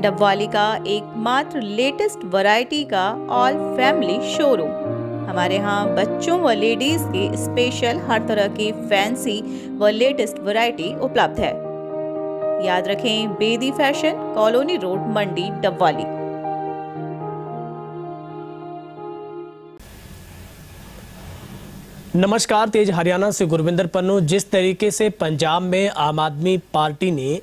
डबवाली का एकमात्र latest variety का ऑल फैमिली शोरूम। हमारे यहाँ बच्चों व लेडीज के स्पेशल हर तरह की फैंसी व लेटेस्ट वैरायटी उपलब्ध है। याद रखें, बेदी फैशन, कॉलोनी रोड, मंडी, डबवाली। नमस्कार, तेज हरियाणा से गुरविंदर पन्नू। जिस तरीके से पंजाब में आम आदमी पार्टी ने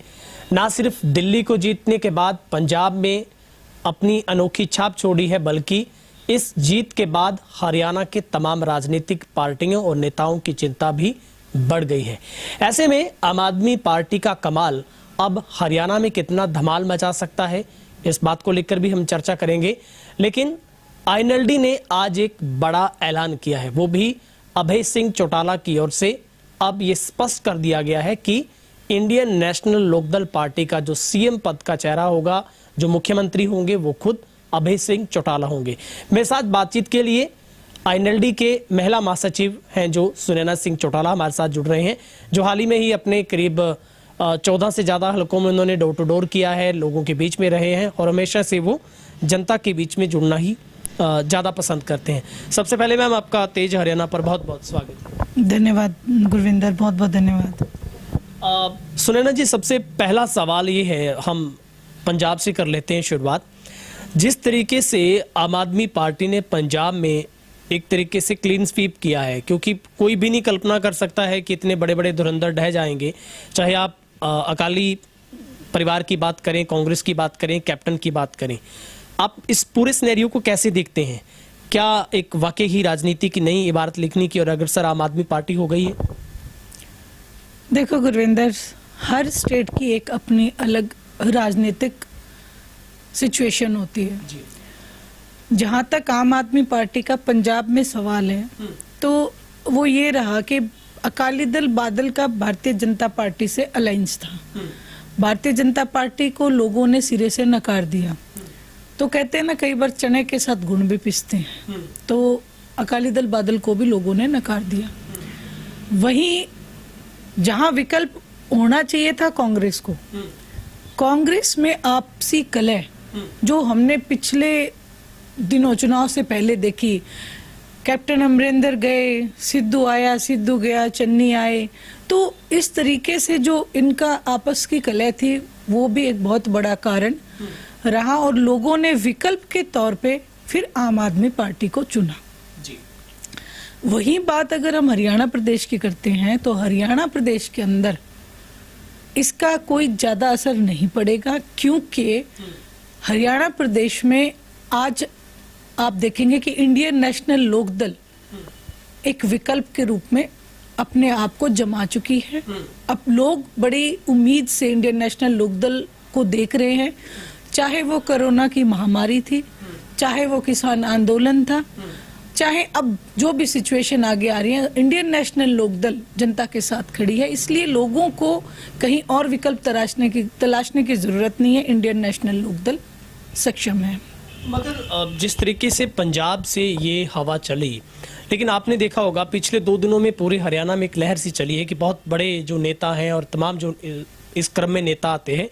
ना सिर्फ दिल्ली को जीतने के बाद पंजाब में अपनी अनोखी छाप छोड़ी है, बल्कि इस जीत के बाद हरियाणा के तमाम राजनीतिक पार्टियों और नेताओं की चिंता भी बढ़ गई है। ऐसे में आम आदमी पार्टी का कमाल अब हरियाणा में कितना धमाल मचा सकता है, इस बात को लेकर भी हम चर्चा करेंगे। लेकिन आईएनएलडी ने आज एक बड़ा ऐलान किया है, वो भी अभय सिंह चौटाला की ओर से। अब ये स्पष्ट कर दिया गया है कि इंडियन नेशनल लोकदल पार्टी का जो सीएम पद का चेहरा होगा, जो मुख्यमंत्री होंगे, वो खुद अभय सिंह चौटाला होंगे। मेरे साथ बातचीत के लिए आईएनएलडी के महिला महासचिव हैं जो सुनैना सिंह चौटाला हमारे साथ जुड़ रहे हैं, जो हाल ही में ही अपने करीब 14 से ज़्यादा हलकों में उन्होंने डोर टू डोर किया है, लोगों के बीच में रहे हैं और हमेशा से वो जनता के बीच में जुड़ना ही ज़्यादा पसंद करते हैं। सबसे पहले मैम, आपका तेज हरियाणा पर बहुत बहुत स्वागत। धन्यवाद गुरविंदर, बहुत बहुत धन्यवाद। सुनैना जी, सबसे पहला सवाल ये है, हम पंजाब से कर लेते हैं शुरुआत। जिस तरीके से आम आदमी पार्टी ने पंजाब में एक तरीके से क्लीन स्वीप किया है, क्योंकि कोई भी नहीं कल्पना कर सकता है कि इतने बड़े बड़े धुरंधर ढह जाएंगे। चाहे आप अकाली परिवार की बात करें, कांग्रेस की बात करें, कैप्टन की बात करें, आप इस पूरे सिनेरियो को कैसे देखते हैं? क्या एक वाकई ही राजनीति की नई इबारत लिखने की और अग्रसर आम आदमी पार्टी हो गई है? देखो गुरविंदर, हर स्टेट की एक अपनी अलग राजनीतिक सिचुएशन होती है। जहां तक आम आदमी पार्टी का पंजाब में सवाल है, तो वो ये रहा कि अकाली दल बादल का भारतीय जनता पार्टी से अलायंस था। भारतीय जनता पार्टी को लोगों ने सिरे से नकार दिया। तो कहते हैं ना, कई बार चने के साथ गुण भी पिसते हैं, तो अकाली दल बादल को भी लोगों ने नकार दिया। वहीं जहां विकल्प होना चाहिए था कांग्रेस को, कांग्रेस में आपसी कलह जो हमने पिछले दिनों चुनाव से पहले देखी, कैप्टन अमरिंदर गए, सिद्धू आया, सिद्धू गया, चन्नी आए, तो इस तरीके से जो इनका आपस की कलह थी, वो भी एक बहुत बड़ा कारण रहा और लोगों ने विकल्प के तौर पे फिर आम आदमी पार्टी को चुना। जी। वही बात अगर हम हरियाणा प्रदेश की करते हैं, तो हरियाणा प्रदेश के अंदर इसका कोई ज्यादा असर नहीं पड़ेगा, क्योंकि हरियाणा प्रदेश में आज आप देखेंगे कि इंडियन नेशनल लोकदल एक विकल्प के रूप में अपने आप को जमा चुकी है। अब लोग बड़ी उम्मीद से इंडियन नेशनल लोकदल को देख रहे हैं, चाहे वो कोरोना की महामारी थी, चाहे वो किसान आंदोलन था, चाहे अब जो भी सिचुएशन आगे आ रही है, इंडियन नेशनल लोकदल जनता के साथ खड़ी है। इसलिए लोगों को कहीं और विकल्प तलाशने की जरूरत नहीं है, इंडियन नेशनल लोकदल सक्षम है। मगर जिस तरीके से पंजाब से ये हवा चली, लेकिन आपने देखा होगा पिछले 2 दिनों में पूरे हरियाणा में एक लहर सी चली है कि बहुत बड़े जो नेता हैं और तमाम जो इस क्रम में नेता आते हैं,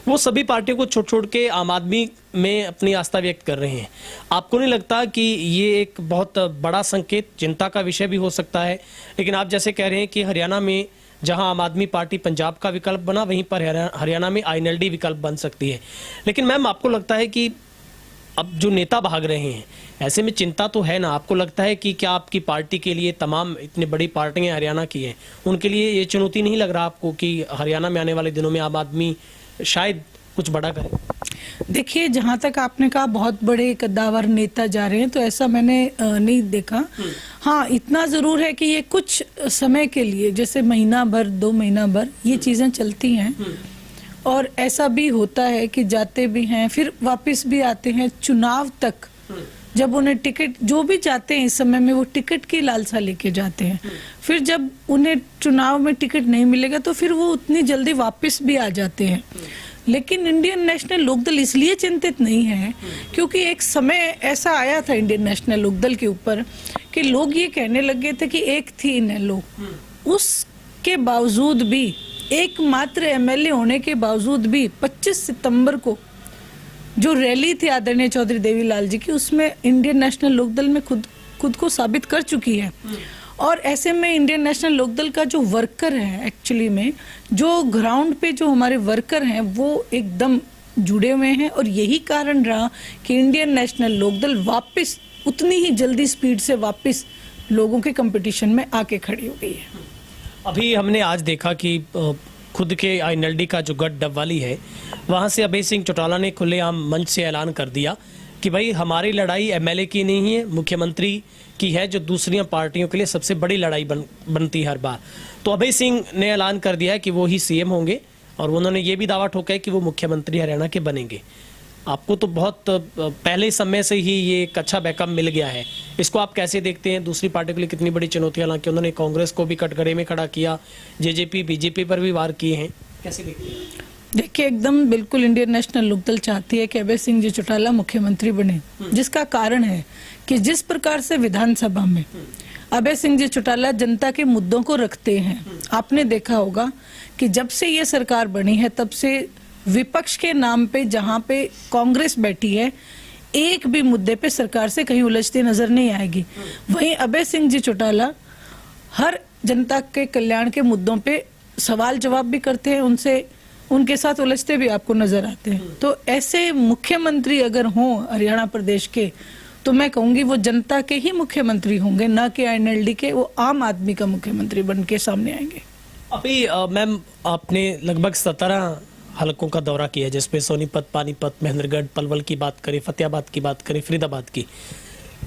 वो सभी पार्टियों को छोड़ के आम आदमी में अपनी आस्था व्यक्त कर रहे हैं। आपको नहीं लगता कि ये एक बहुत बड़ा संकेत, चिंता का विषय भी हो सकता है? लेकिन आप जैसे कह रहे हैं कि हरियाणा में जहां आम आदमी पार्टी पंजाब का विकल्प बना, वहीं पर हरियाणा में आईएनएलडी विकल्प बन सकती है। लेकिन मैम, आपको लगता है कि अब जो नेता भाग रहे हैं, ऐसे में चिंता तो है ना? आपको लगता है कि क्या आपकी पार्टी के लिए, तमाम इतनी बड़ी पार्टियां हरियाणा की हैं, उनके लिए ये चुनौती नहीं लग रहा आपको कि हरियाणा में आने वाले दिनों में आम आदमी शायद कुछ बड़ा करे? देखिए, जहां तक आपने कहा बहुत बड़े कद्दावर नेता जा रहे हैं, तो ऐसा मैंने नहीं देखा। हाँ, इतना जरूर है कि ये कुछ समय के लिए, जैसे महीना भर, 2 महीना भर ये चीजें चलती हैं और ऐसा भी होता है कि जाते भी हैं, फिर वापस भी आते हैं। चुनाव तक जब उन्हें टिकट, जो भी जाते हैं इस समय में, वो टिकट की लालसा लेके जाते हैं। फिर जब उन्हें चुनाव में टिकट नहीं मिलेगा, तो फिर वो उतनी जल्दी वापस भी आ जाते हैं। लेकिन इंडियन नेशनल लोकदल इसलिए चिंतित नहीं है क्योंकि एक समय ऐसा आया था इंडियन नेशनल लोकदल के ऊपर कि लोग ये कहने लगे थे कि एक थी इनेलो, उसके बावजूद भी, एकमात्र एमएलए होने के बावजूद भी 25 सितंबर को जो रैली थी आदरणीय चौधरी देवीलाल जी की, उसमें इंडियन नेशनल लोकदल में खुद को साबित कर चुकी है। और ऐसे में इंडियन नेशनल लोकदल का जो वर्कर है, एक्चुअली में जो ग्राउंड पे जो हमारे वर्कर हैं वो एकदम जुड़े हुए हैं, और यही कारण रहा कि इंडियन नेशनल लोकदल वापस उतनी ही जल्दी स्पीड से वापस लोगों के कंपटीशन में आके खड़ी हो गई है। अभी हमने आज देखा कि खुद के आईएनएलडी का जो गढ़ डबवाली है, वहाँ से अभय सिंह चौटाला ने खुलेआम मंच से ऐलान कर दिया कि भाई हमारी लड़ाई एमएलए की नहीं है, मुख्यमंत्री की है, जो दूसरी पार्टियों के लिए सबसे बड़ी लड़ाई बनती है हर बार। तो अभय सिंह ने ऐलान कर दिया है कि वो ही सीएम होंगे, और उन्होंने ये भी दावा ठोका है कि वो मुख्यमंत्री हरियाणा के बनेंगे। आपको तो बहुत पहले समय से ही ये एक अच्छा बैकअप मिल गया है, इसको आप कैसे देखते हैं? दूसरी पार्टी के लिए कितनी बड़ी चुनौती, हालांकि उन्होंने कांग्रेस को भी कटघरे में खड़ा किया, जेजेपी बीजेपी पर भी वार किए हैं, कैसे देखते हैं? देखिए, एकदम बिल्कुल इंडियन नेशनल लोकदल चाहती है कि अभय सिंह जी चौटाला मुख्यमंत्री बने, जिसका कारण है कि जिस प्रकार से विधानसभा में अभय सिंह जी चौटाला जनता के मुद्दों को रखते हैं, आपने देखा होगा कि जब से ये सरकार बनी है तब से विपक्ष के नाम पे जहां पे कांग्रेस बैठी है, एक भी मुद्दे पे सरकार से कहीं उलझती नजर नहीं आएगी। वहीं अभय सिंह जी चौटाला हर जनता के कल्याण के मुद्दों पे सवाल जवाब भी करते हैं, उनके साथ उलझते भी आपको नजर आते हैं। तो ऐसे मुख्यमंत्री अगर हों हरियाणा प्रदेश के, तो मैं कहूंगी वो जनता के ही मुख्यमंत्री होंगे, ना कि आईएनएलडी के। वो आम आदमी का मुख्यमंत्री बन के सामने आएंगे। अभी मैम, आपने लगभग 17 हलकों का दौरा किया है, जिसमें सोनीपत, पानीपत, महेंद्रगढ़, पलवल की बात करें, फतेहाबाद की बात करें, फरीदाबाद की।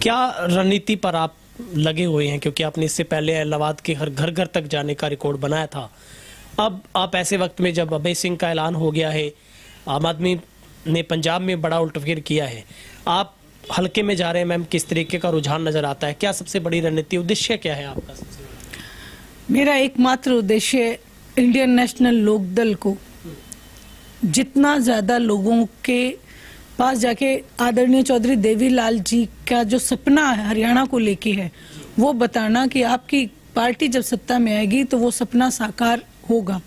क्या रणनीति पर आप लगे हुए हैं? क्योंकि आपने इससे पहले इलाहाबाद के हर घर घर तक जाने का रिकॉर्ड बनाया था। अब आप ऐसे वक्त में जब अभय सिंह का ऐलान हो गया है, आम आदमी ने पंजाब में बड़ा उल्टफेर किया है, आप हल्के में जा रहे हैं मैम, किस तरीके का रुझान नजर आता है? क्या सबसे बड़ी रणनीति, उद्देश्य क्या है आपका? मेरा एकमात्र उद्देश्य इंडियन नेशनल लोकदल को जितना ज्यादा लोगों के पास जाके आदरणीय चौधरी देवीलाल जी का जो सपना है हरियाणा को लेके है, वो बताना कि आपकी पार्टी जब सत्ता में आएगी तो वो सपना साकार होगा।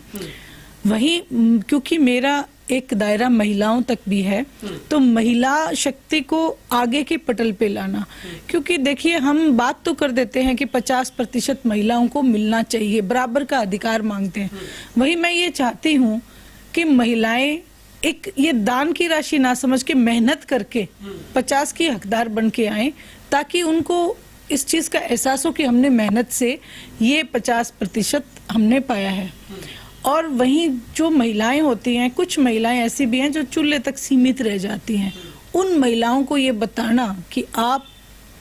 वहीं क्योंकि मेरा एक दायरा महिलाओं तक भी है, तो महिला शक्ति को आगे के पटल पे लाना, क्योंकि देखिए हम बात तो कर देते हैं कि 50% महिलाओं को मिलना चाहिए, बराबर का अधिकार मांगते हैं। वहीं मैं ये चाहती हूँ कि महिलाएं एक ये दान की राशि ना समझ के मेहनत करके 50 की हकदार बन के आए, ताकि उनको इस चीज का एहसास हो कि हमने मेहनत से ये 50% हमने पाया है। और वहीं जो महिलाएं होती हैं, कुछ महिलाएं ऐसी भी हैं जो चूल्हे तक सीमित रह जाती हैं, उन महिलाओं को ये बताना कि आप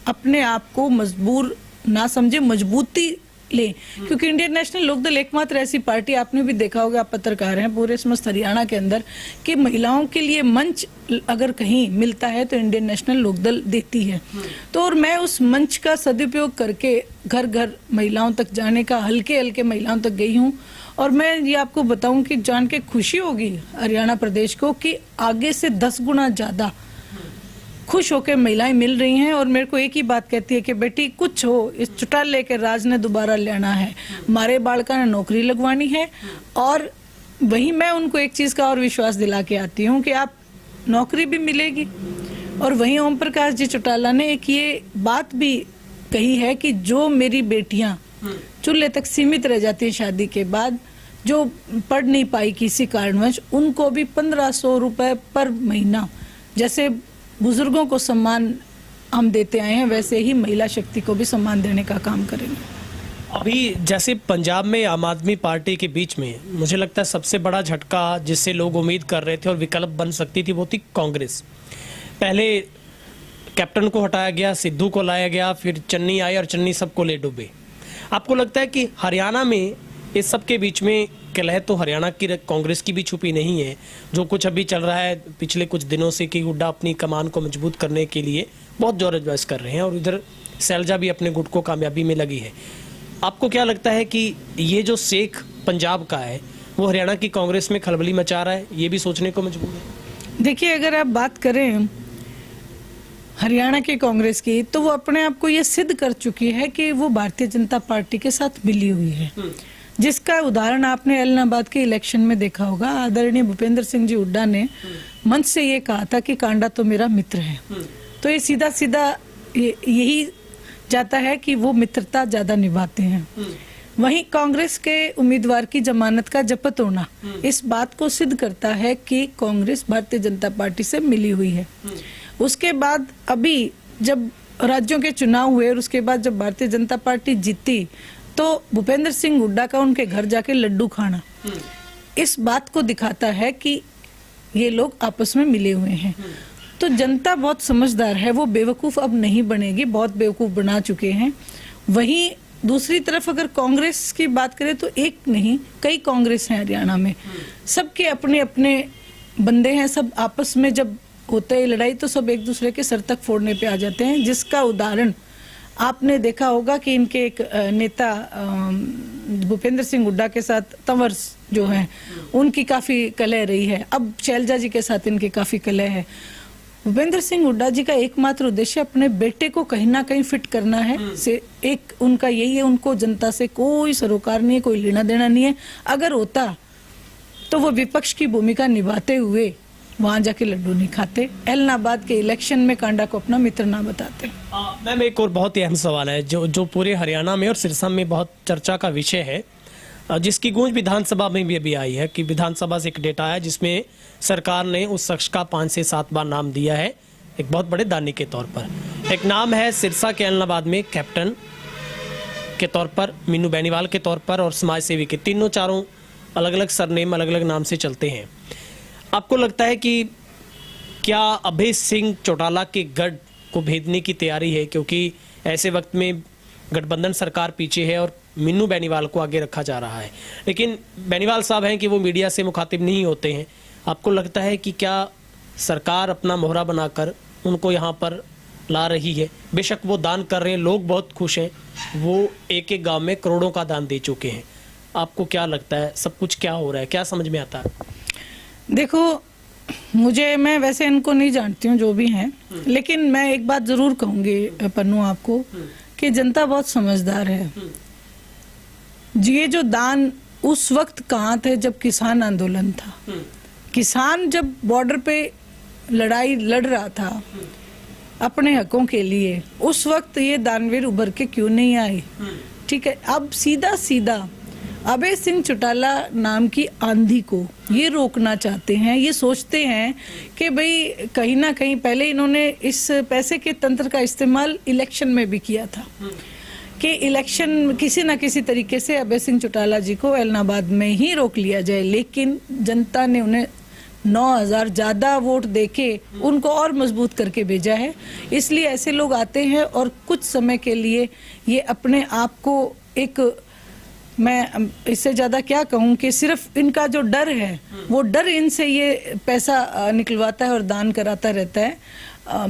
अपने आप को मजबूर ना समझे, मजबूती ले, क्योंकि इंडियन नेशनल लोकदल एकमात्र ऐसी पार्टी, आपने भी देखा होगा, आप पत्रकार हैं, पूरे समस्त हरियाणा के अंदर, कि महिलाओं के लिए मंच अगर कहीं मिलता है तो इंडियन नेशनल लोकदल देती है। तो और मैं उस मंच का सदुपयोग करके घर घर महिलाओं तक जाने का, हल्के हल्के महिलाओं तक गई हूँ। और मैं ये आपको बताऊं कि जान के खुशी होगी हरियाणा प्रदेश को कि आगे से 10 गुना ज्यादा खुश होकर महिलाएं मिल रही हैं, और मेरे को एक ही बात कहती है कि बेटी कुछ हो, इस चौटाले के राज ने दोबारा लेना है, मारे बालका ने नौकरी लगवानी है। और वही मैं उनको एक चीज का और विश्वास दिला के आती हूँ कि आप नौकरी भी मिलेगी। और वहीं ओम प्रकाश जी चौटाला ने एक ये बात भी कही है कि जो मेरी बेटियां चूल्हे तक सीमित रह जाती है शादी के बाद, जो पढ़ नहीं पाई किसी कारणवश, उनको भी 1500 रुपए पर महीना, जैसे बुजुर्गों को सम्मान हम देते आए हैं, वैसे ही महिला शक्ति को भी सम्मान देने का काम करेंगे। अभी जैसे पंजाब में आम आदमी पार्टी के बीच में मुझे लगता है सबसे बड़ा झटका जिससे लोग उम्मीद कर रहे थे और विकल्प बन सकती थी, वो थी कांग्रेस। पहले कैप्टन को हटाया गया, सिद्धू को लाया गया, फिर चन्नी आई और चन्नी सबको ले डूबे। आपको लगता है कि हरियाणा में इस सब के बीच में कलह तो हरियाणा की कांग्रेस की भी छुपी नहीं है? जो कुछ अभी चल रहा है पिछले कुछ दिनों से कि हुड्डा अपनी कमान को मजबूत करने के लिए बहुत जोर-जबरदस्त कर रहे हैं, और इधर सैलजा भी अपने गुट को कामयाबी में लगी है। आपको क्या लगता है कि ये जो सेक पंजाब का है वो हरियाणा की कांग्रेस में खलबली मचा रहा है? ये भी सोचने को मजबूर है। देखिए, अगर आप बात करें हरियाणा की कांग्रेस की, तो वो अपने आप को ये सिद्ध कर चुकी है कि वो भारतीय जनता पार्टी के साथ मिली हुई है। जिसका उदाहरण आपने इलाहाबाद के इलेक्शन में देखा होगा। आदरणीय भूपेंद्र सिंह जी हुड्डा ने मंच से ये कहा था कि कांडा तो मेरा मित्र है। तो ये सीधा सीधा यही जाता है कि वो मित्रता ज्यादा निभाते हैं। वहीं कांग्रेस के उम्मीदवार की जमानत का जब्त होना इस बात को सिद्ध करता है कि कांग्रेस भारतीय जनता पार्टी से मिली हुई है। उसके बाद अभी जब राज्यों के चुनाव हुए और उसके बाद जब भारतीय जनता पार्टी जीती तो भूपेंद्र सिंह हुड्डा का उनके घर जाके लड्डू खाना इस बात को दिखाता है कि ये लोग आपस में मिले हुए हैं। तो जनता बहुत समझदार है, वो बेवकूफ अब नहीं बनेगी, बहुत बेवकूफ बना चुके हैं। वहीं दूसरी तरफ अगर कांग्रेस की बात करें तो एक नहीं कई कांग्रेस हैं हरियाणा में, सबके अपने अपने बंदे हैं। सब आपस में जब होते है लड़ाई तो सब एक दूसरे के सर तक फोड़ने पे आ जाते हैं, जिसका उदाहरण आपने देखा होगा कि इनके एक नेता भूपेंद्र सिंह हुड्डा के साथ तंवर जो हैं उनकी काफी कलह रही है। अब शैलजा जी के साथ इनकी काफी कलह है। भूपेंद्र सिंह हुड्डा जी का एकमात्र उद्देश्य अपने बेटे को कहीं ना कहीं फिट करना है। से एक उनका यही है, उनको जनता से कोई सरोकार नहीं है, कोई लेना देना नहीं है। अगर होता तो वो विपक्ष की भूमिका निभाते हुए वहां जाके लड्डू नहीं खाते, इलाहाबाद के इलेक्शन में कांडा को अपना मित्र ना बताते। मैम एक और बहुत ही अहम सवाल है जो पूरे हरियाणा में और सिरसा में बहुत चर्चा का विषय है, जिसकी गूंज विधानसभा में भी अभी आई है कि विधानसभा से एक डेटा है जिसमें सरकार ने उस शख्स का 5 से 7 बार नाम दिया है एक बहुत बड़े दानी के तौर पर। एक नाम है सिरसा के इलाहाबाद में कैप्टन के तौर पर, मीनू बेनीवाल के तौर पर और समाज सेवी के, तीनों चारों अलग अलग सरनेम अलग अलग नाम से चलते हैं। आपको लगता है कि क्या अभय सिंह चौटाला के गढ़ को भेदने की तैयारी है, क्योंकि ऐसे वक्त में गठबंधन सरकार पीछे है और मीनू बेनीवाल को आगे रखा जा रहा है, लेकिन बेनीवाल साहब हैं कि वो मीडिया से मुखातिब नहीं होते हैं। आपको लगता है कि क्या सरकार अपना मोहरा बनाकर उनको यहाँ पर ला रही है? बेशक वो दान कर रहे हैं, लोग बहुत खुश हैं, वो एक एक गांव में करोड़ों का दान दे चुके हैं। आपको क्या लगता है सब कुछ क्या हो रहा है, क्या समझ में आता है? देखो मैं वैसे इनको नहीं जानती हूँ जो भी हैं, लेकिन मैं एक बात जरूर कहूंगी पन्नू आपको कि जनता बहुत समझदार है। ये जो दान उस वक्त कहाँ थे जब किसान आंदोलन था, किसान जब बॉर्डर पे लड़ाई लड़ रहा था अपने हकों के लिए, उस वक्त ये दानवीर उभर के क्यों नहीं आए? ठीक है, अब सीधा सीधा अभय सिंह चौटाला नाम की आंधी को ये रोकना चाहते हैं। ये सोचते हैं कि भाई कहीं ना कहीं पहले इन्होंने इस पैसे के तंत्र का इस्तेमाल इलेक्शन में भी किया था कि इलेक्शन किसी ना किसी तरीके से अभय सिंह चौटाला जी को इलाहाबाद में ही रोक लिया जाए, लेकिन जनता ने उन्हें 9,000 ज़्यादा वोट देके उनको और मजबूत करके भेजा है। इसलिए ऐसे लोग आते हैं और कुछ समय के लिए ये अपने आप को एक, मैं इससे ज़्यादा क्या कहूँ कि सिर्फ इनका जो डर है वो डर इनसे ये पैसा निकलवाता है और दान कराता रहता है।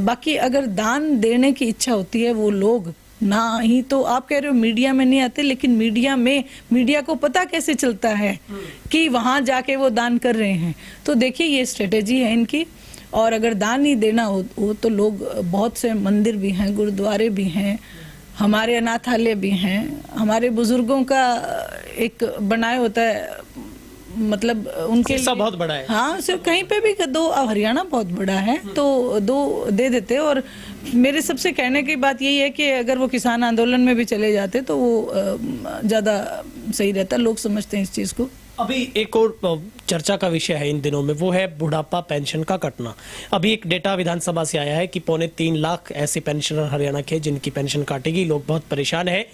बाकी अगर दान देने की इच्छा होती है वो लोग ना ही तो आप कह रहे हो मीडिया में नहीं आते, लेकिन मीडिया को पता कैसे चलता है कि वहां जाके वो दान कर रहे हैं। तो देखिए ये स्ट्रेटेजी है इनकी। और अगर दान ही देना हो तो लोग, बहुत से मंदिर भी हैं, गुरुद्वारे भी हैं, हमारे अनाथालय भी हैं, हमारे बुजुर्गों का एक बनाया होता है, मतलब उनके लिए बहुत बड़ा है। हाँ, सिर्फ कहीं पे भी दो, हरियाणा बहुत बड़ा है तो 2 दे देते। और मेरे सबसे कहने की बात यही है कि अगर वो किसान आंदोलन में भी चले जाते तो वो ज़्यादा सही रहता, लोग समझते हैं इस चीज़ को। अभी एक और चर्चा का विषय है इन दिनों में, वो है बुढ़ापा पेंशन का कटना। अभी एक डेटा विधानसभा से आया है कि 2.25 लाख ऐसे पेंशनर हरियाणा के जिनकी पेंशन काटेगी। लोग बहुत परेशान है,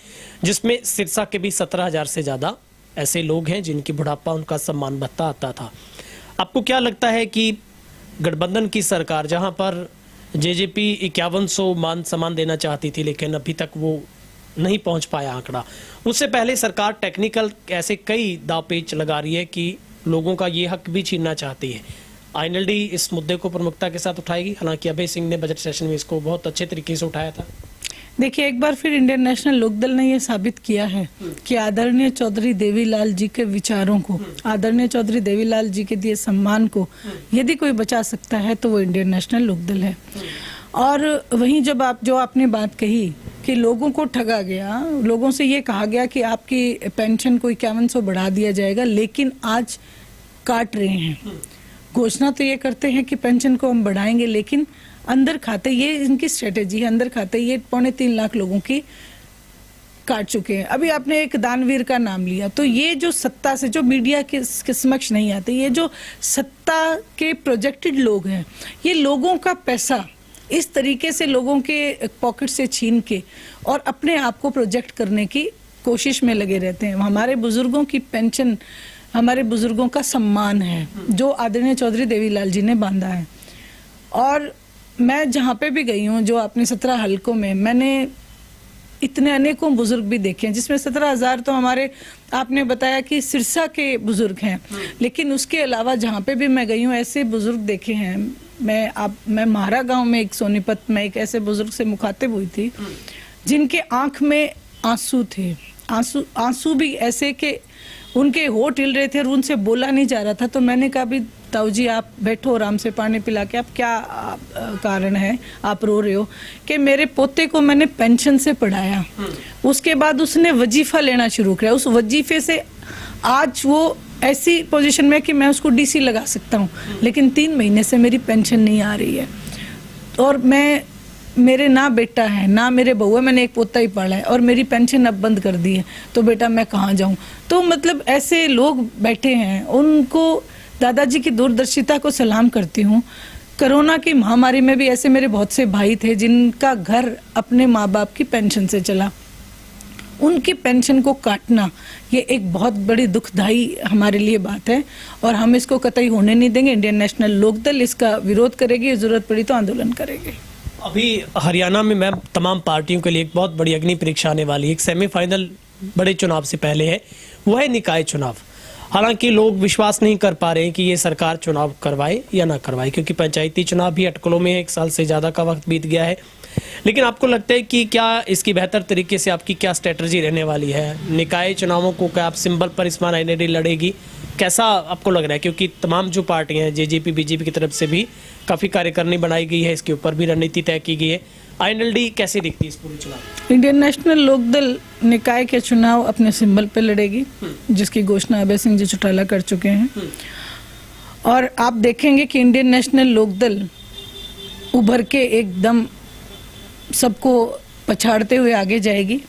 जिसमें सिरसा के भी 17,000 से ज़्यादा ऐसे लोग हैं जिनकी बुढ़ापा उनका सम्मान भत्ता आता था। आपको क्या लगता है कि गठबंधन की सरकार, जहां पर जेजेपी 5100 मान सम्मान देना चाहती थी लेकिन अभी तक वो नहीं पहुंच पाया आंकड़ा, उससे पहले सरकार टेक्निकल ऐसे कई दावपेच लगा रही है कि लोगों का ये हक भी छीनना चाहती है। आईएनएलडी इस मुद्दे को प्रमुखता के साथ उठाएगी, हालांकि अभय सिंह ने बजट सेशन में इसको बहुत अच्छे तरीके से उठाया था। देखिए, एक बार फिर इंडियन नेशनल लोकदल ने यह साबित किया है कि आदरणीय चौधरी देवीलाल जी के विचारों को, आदरणीय चौधरी देवीलाल जी के दिए सम्मान को यदि कोई बचा सकता है तो वो इंडियन नेशनल लोकदल है। और वहीं जब आपने बात कही कि लोगों को ठगा गया, लोगों से ये कहा गया कि आपकी पेंशन को 5100 बढ़ा दिया जाएगा, लेकिन आज काट रहे हैं। घोषणा तो ये करते हैं कि पेंशन को हम बढ़ाएंगे, लेकिन अंदर खाते, ये इनकी स्ट्रेटेजी है, अंदर खाते ये 2.25 लाख लोगों की काट चुके हैं। अभी आपने एक दानवीर का नाम लिया, तो ये जो सत्ता से, जो मीडिया के समक्ष नहीं आते, ये जो सत्ता के प्रोजेक्टेड लोग हैं, ये लोगों का पैसा इस तरीके से लोगों के पॉकेट से छीन के और अपने आप को प्रोजेक्ट करने की कोशिश में लगे रहते हैं। हमारे बुजुर्गों की पेंशन, हमारे बुजुर्गों का सम्मान है जो आदरणीय चौधरी देवीलाल जी ने बांधा है। और मैं जहाँ पे भी गई हूँ, जो आपने 17 हलकों में, मैंने इतने अनेकों बुजुर्ग भी देखे हैं, जिसमें 17,000 तो हमारे, आपने बताया कि सिरसा के बुजुर्ग हैं, लेकिन उसके अलावा जहाँ पे भी मैं गई हूँ ऐसे बुजुर्ग देखे हैं। मैं म्हारा गांव में, एक सोनीपत में, एक ऐसे बुजुर्ग से मुखातिब हुई थी जिनके आंख में आंसू थे, आंसू भी ऐसे कि उनके होठ हिल रहे थे और उनसे बोला नहीं जा रहा था। तो मैंने कहा, भी ताऊ जी आप बैठो आराम से, पानी पिला के, आप क्या कारण है, आप रो रहे हो? कि मेरे पोते को मैंने पेंशन से पढ़ाया, उसके बाद उसने वजीफा लेना शुरू किया, उस वजीफे से आज वो ऐसी पोजीशन में कि मैं उसको डीसी लगा सकता हूँ, लेकिन 3 महीने से मेरी पेंशन नहीं आ रही है। और मेरे ना बेटा है ना मेरे बहू है, मैंने एक पोता ही पाला है और मेरी पेंशन अब बंद कर दी है, तो बेटा मैं कहाँ जाऊँ? तो मतलब ऐसे लोग बैठे हैं, उनको दादाजी की दूरदर्शिता को सलाम करती हूँ। कोरोना की महामारी में भी ऐसे मेरे बहुत से भाई थे जिनका घर अपने माँ बाप की पेंशन से चला, उनकी पेंशन को काटना ये एक बहुत बड़ी दुखदाई हमारे लिए बात है और हम इसको कतई होने नहीं देंगे। इंडियन नेशनल लोकदल इसका विरोध करेगी, जरूरत पड़ी तो आंदोलन करेगी। अभी हरियाणा में मैम तमाम पार्टियों के लिए एक बहुत बड़ी अग्नि परीक्षा आने वाली है। एक सेमीफाइनल बड़े चुनाव से पहले है, वो है निकाय चुनाव। हालांकि लोग विश्वास नहीं कर पा रहे हैं कि ये सरकार चुनाव करवाए या ना करवाए, क्योंकि पंचायती चुनाव भी अटकलों में 1 साल से ज़्यादा का वक्त बीत गया है। लेकिन आपको लगता है कि क्या इसकी बेहतर तरीके से आपकी क्या स्ट्रेटजी रहने वाली है? निकाय चुनावों को क्या आप सिंबल पर स्मार्ट आईएनएलडी लड़ेगी, कैसा आपको लग रहा है? क्योंकि तमाम जो पार्टियां हैं, जेजेपी बीजेपी की तरफ से भी काफ़ी कार्यकारिणी बनाई गई है, इसके ऊपर भी रणनीति तय की गई है। आईएनएलडी कैसे दिखती है इस पूरे चुनाव? इंडियन नेशनल लोकदल निकाय के चुनाव अपने सिंबल पे लड़ेगी, जिसकी घोषणा अभय सिंह जी चौटाला कर चुके हैं। और आप देखेंगे कि इंडियन नेशनल लोकदल उभर के एकदम सबको पछाड़ते हुए आगे जाएगी,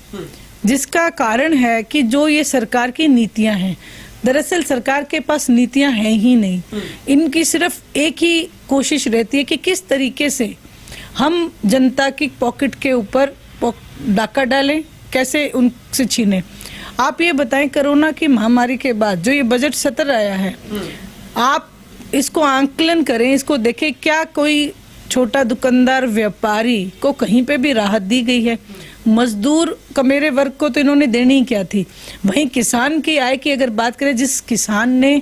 जिसका कारण है कि जो ये सरकार की नीतियां हैं, दरअसल सरकार के पास नीतियां हैं ही नहीं। इनकी सिर्फ एक ही कोशिश रहती है कि किस तरीके से हम जनता की पॉकेट के ऊपर डाका डालें, कैसे उनसे छीने। आप ये बताएं, कोरोना की महामारी के बाद जो ये बजट सत्र आया है, आप इसको आंकलन करें, इसको देखें, क्या कोई छोटा दुकानदार व्यापारी को कहीं पे भी राहत दी गई है? मजदूर कमेरे वर्ग को तो इन्होंने देनी ही क्या थी। वहीं किसान की आय की अगर बात करें, जिस किसान ने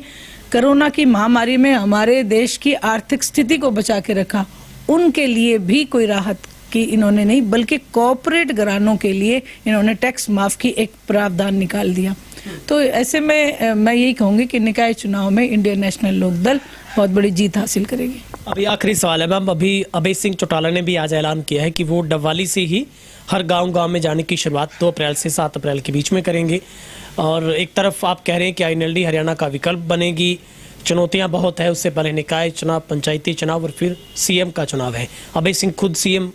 कोरोना की महामारी में हमारे देश की आर्थिक स्थिति को बचा के रखा, उनके लिए भी कोई राहत की इन्होंने नहीं, बल्कि कॉर्पोरेट घरानों के लिए इन्होंने टैक्स माफ की एक प्रावधान निकाल दिया। तो ऐसे में मैं यही कहूंगी कि निकाय चुनाव में इंडियन नेशनल लोकदल बहुत बड़ी जीत हासिल करेगी। अभी आखिरी सवाल है मैम, अभी अभय सिंह चौटाला ने भी आज ऐलान किया है कि वो डबवाली से ही हर गांव में जाने की शुरुआत 2 अप्रैल से 7 अप्रैल के बीच में करेंगे। और एक तरफ आप कह रहे हैं कि आईएनएलडी हरियाणा का विकल्प बनेगी, चुनौतियां बहुत है, उससे पहले निकाय चुनाव, पंचायती चुनाव और फिर सीएम का चुनाव है। अभय सिंह खुद सीएम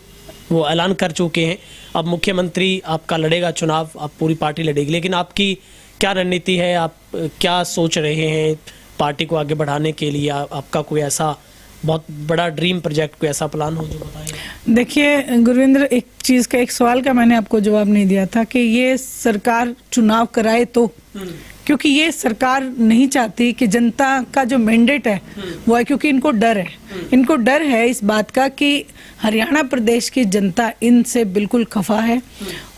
वो ऐलान कर चुके हैं, अब मुख्यमंत्री आपका लड़ेगा चुनाव, आप पूरी पार्टी लड़ेगी। लेकिन आपकी क्या रणनीति है, आप क्या सोच रहे हैं पार्टी को आगे बढ़ाने के लिए? आपका कोई ऐसा बहुत बड़ा ड्रीम प्रोजेक्ट, कोई ऐसा प्लान हो जो बताएं? देखिए गुरविंद्र, एक चीज का, एक सवाल का मैंने आपको जवाब नहीं दिया था कि ये सरकार चुनाव कराए तो, क्योंकि ये सरकार नहीं चाहती कि जनता का जो मैंडेट है वो है, क्योंकि इनको डर है, इनको डर है इस बात का कि हरियाणा प्रदेश की जनता इनसे बिल्कुल खफा है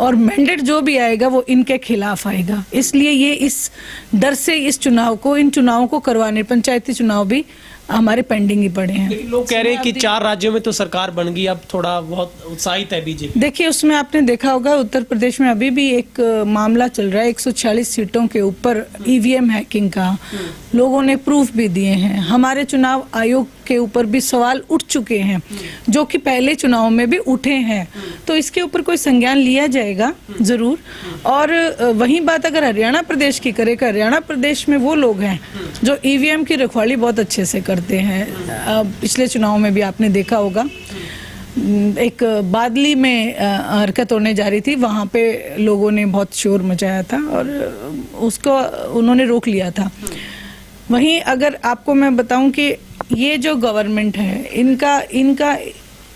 और मैंडेट जो भी आएगा वो इनके खिलाफ आएगा। इसलिए ये इस डर से इस चुनाव को, इन चुनावों को करवाने, पंचायती चुनाव भी हमारे पेंडिंग ही पड़े हैं। लेकिन लोग कह रहे हैं कि 4 राज्यों में तो सरकार बन गई, अब थोड़ा बहुत उत्साहित है बीजेपी। देखिए, उसमें आपने देखा होगा उत्तर प्रदेश में अभी भी एक मामला चल रहा है 146 सीटों के ऊपर ईवीएम हैकिंग का, लोगों ने प्रूफ भी दिए हैं। हमारे चुनाव आयोग के ऊपर भी सवाल उठ चुके हैं, जो कि पहले चुनाव में भी उठे हैं। तो इसके ऊपर कोई संज्ञान लिया जाएगा ज़रूर। और वही बात अगर हरियाणा प्रदेश की करें, हरियाणा प्रदेश में वो लोग हैं जो ईवीएम की रखवाली बहुत अच्छे से करते हैं। पिछले चुनाव में भी आपने देखा होगा, एक बादली में हरकत होने जा रही थी, वहाँ पे लोगों ने बहुत शोर मचाया था और उसको उन्होंने रोक लिया था। वहीं अगर आपको मैं बताऊं कि ये जो गवर्नमेंट है, इनका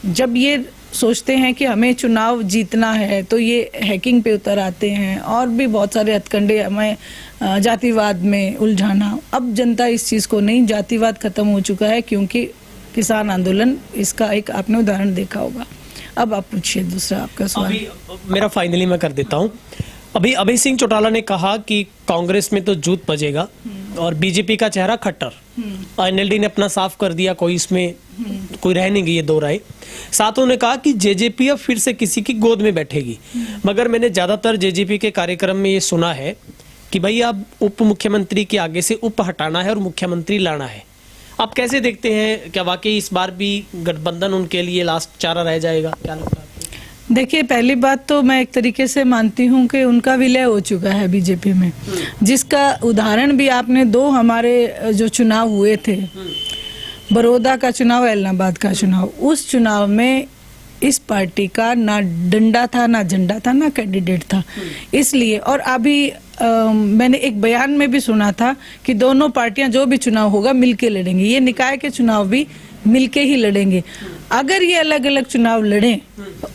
जब ये सोचते हैं कि हमें चुनाव जीतना है तो ये हैकिंग पे उतर आते हैं और भी बहुत सारे हथकंडे, हमें जातिवाद में उलझाना। अब जनता इस चीज़ को नहीं, जातिवाद खत्म हो चुका है, क्योंकि किसान आंदोलन इसका एक आपने उदाहरण देखा होगा। अब आप पूछिए दूसरा आपका सवाल। अभी मेरा फाइनली मैं कर देता हूं। अभी अभय सिंह चौटाला ने कहा कि कांग्रेस में तो जूत बजेगा और बीजेपी का चेहरा खट्टर। एनएलडी ने अपना साफ कर दिया, कोई इसमें कोई रह नहीं गई है दो राय। साथ उन्होंने कहा कि जेजेपी अब फिर से किसी की गोद में बैठेगी। मगर मैंने ज्यादातर जेजेपी के कार्यक्रम में ये सुना है कि भाई अब उप मुख्यमंत्री के आगे से उप हटाना है और मुख्यमंत्री लाना है। आप कैसे देखते हैं, क्या वाकई इस बार भी गठबंधन उनके लिए लास्ट चारा रह जाएगा? क्या लगता है आपको? देखिए, पहली बात तो मैं एक तरीके से मानती हूँ कि उनका विलय हो चुका है बीजेपी में, जिसका उदाहरण भी आपने दो हमारे जो चुनाव हुए थे, बड़ौदा का चुनाव, इलाहाबाद का चुनाव, उस चुनाव में इस पार्टी का ना डंडा था, ना झंडा था, ना कैंडिडेट था। इसलिए और अभी मैंने एक बयान में भी सुना था कि दोनों पार्टियां जो भी चुनाव होगा मिलके लड़ेंगी। ये निकाय के चुनाव भी मिलके ही लड़ेंगे। अगर ये अलग अलग चुनाव लड़ें,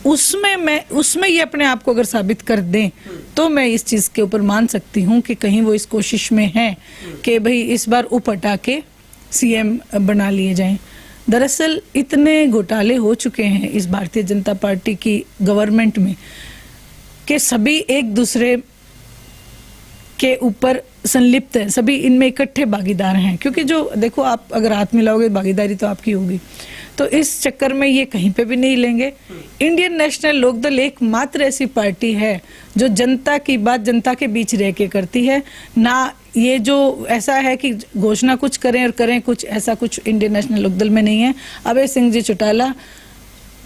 उसमें ये अपने आप को अगर साबित कर दें, तो मैं इस चीज़ के ऊपर मान सकती हूँ कि कहीं वो इस कोशिश में हैं कि भाई इस बार उप हटा के सीएम बना लिए जाएं। दरअसल इतने घोटाले हो चुके हैं इस भारतीय जनता पार्टी की गवर्नमेंट में कि सभी एक दूसरे के ऊपर संलिप्त है, सभी इनमें इकट्ठे भागीदार हैं। क्योंकि जो देखो, आप अगर हाथ मिलाओगे भागीदारी तो आपकी होगी, तो इस चक्कर में ये कहीं पे भी नहीं लेंगे। इंडियन नेशनल लोकदल एकमात्र ऐसी पार्टी है जो जनता की बात जनता के बीच रह के करती है। ना ये जो ऐसा है कि घोषणा कुछ करें और करें कुछ, ऐसा कुछ इंडियन नेशनल लोकदल में नहीं है। अभय सिंह जी चौटाला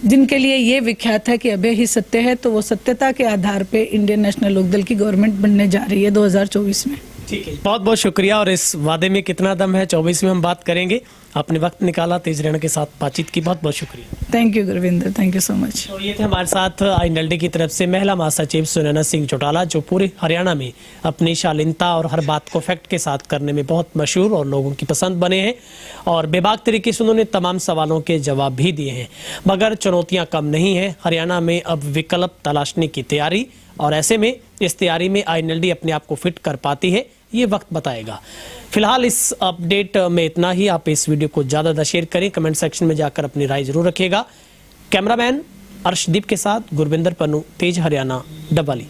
जिनके लिए ये विख्यात है कि अभय ही सत्य है, तो वो सत्यता के आधार पे इंडियन नेशनल लोकदल की गवर्नमेंट बनने जा रही है 2024 में। ठीक है, बहुत बहुत शुक्रिया। और इस वादे में कितना दम है 24 में हम बात करेंगे। आपने वक्त निकाला, तेज रहने के साथ बातचीत की, बहुत बहुत शुक्रिया। Thank you Gurvinder, thank you so much. तो ये थे हमारे साथ एनएलडी की तरफ से महिला महासचिव सुनैना सिंह चौटाला, जो पूरे हरियाणा में अपनी शालीनता और हर बात को फैक्ट के साथ करने में बहुत मशहूर और लोगों की पसंद बने हैं। और बेबाक तरीके से उन्होंने तमाम सवालों के जवाब भी दिए हैं। मगर चुनौतियां कम नहीं है, हरियाणा में अब विकल्प तलाशने की तैयारी, और ऐसे में इस तैयारी में एनएलडी अपने आप को फिट कर पाती है, ये वक्त बताएगा। फिलहाल इस अपडेट में इतना ही। आप इस वीडियो को ज़्यादा शेयर करें, कमेंट सेक्शन में जाकर अपनी राय जरूर रखिएगा। कैमरामैन अर्शदीप के साथ गुरविंदर पन्नू, तेज हरियाणा, डबवाली।